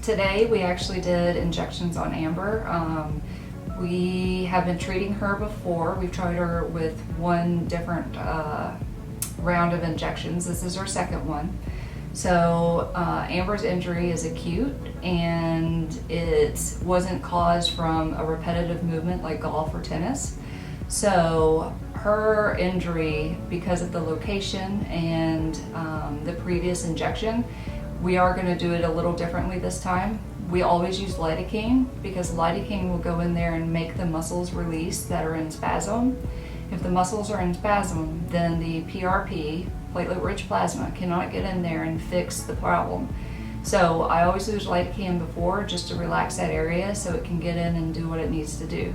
Today we actually did injections on Amber. We have been treating her before. We've tried her with one different round of injections. This is our second one. So Amber's injury is acute, and it wasn't caused from a repetitive movement like golf or tennis. So her injury, because of the location and the previous injection, we are going to do it a little differently this time. We always use lidocaine because lidocaine will go in there and make the muscles release that are in spasm. If the muscles are in spasm, then the PRP, Platelet Rich Plasma, cannot get in there and fix the problem. So I always use lidocaine before just to relax that area so it can get in and do what it needs to do.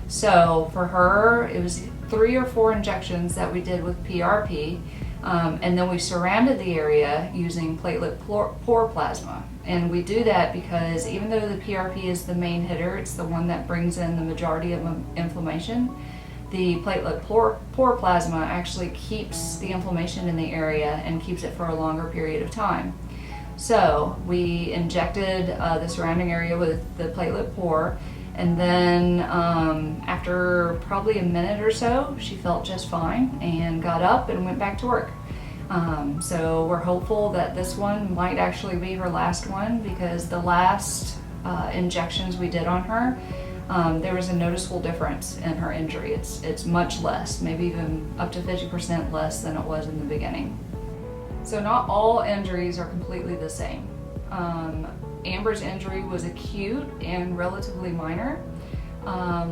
So for her, it was 3 or 4 injections that we did with PRP, and then we surrounded the area using platelet pore plasma. And we do that because even though the PRP is the main hitter, it's the one that brings in the majority of inflammation, the platelet pore plasma actually keeps the inflammation in the area and keeps it for a longer period of time. So we injected the surrounding area with the platelet pore, and then after probably a minute or so, she felt just fine and got up and went back to work. So we're hopeful that this one might actually be her last one, because the last injections we did on her, there was a noticeable difference in her injury. It's much less, maybe even up to 50% less than it was in the beginning. So not all injuries are completely the same. Amber's injury was acute and relatively minor.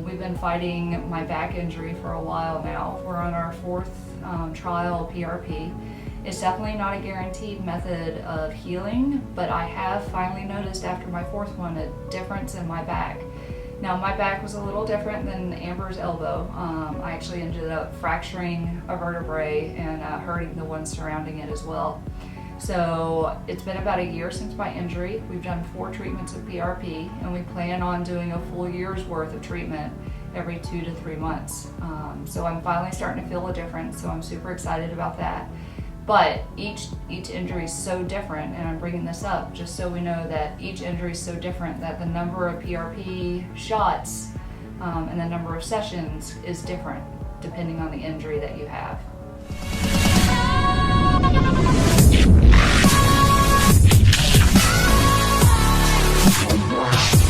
We've been fighting my back injury for a while now. We're on our 4th trial PRP. It's definitely not a guaranteed method of healing, but I have finally noticed after my 4th one a difference in my back. Now my back was a little different than Amber's elbow. I actually ended up fracturing a vertebrae and hurting the one surrounding it as well. So it's been about a year since my injury. We've done 4 treatments of PRP, and we plan on doing a full year's worth of treatment every 2 to 3 months. So I'm finally starting to feel a difference, so I'm super excited about that. But each injury is so different, and I'm bringing this up just so we know that each injury is so different that the number of PRP shots and the number of sessions is different depending on the injury that you have. Wow.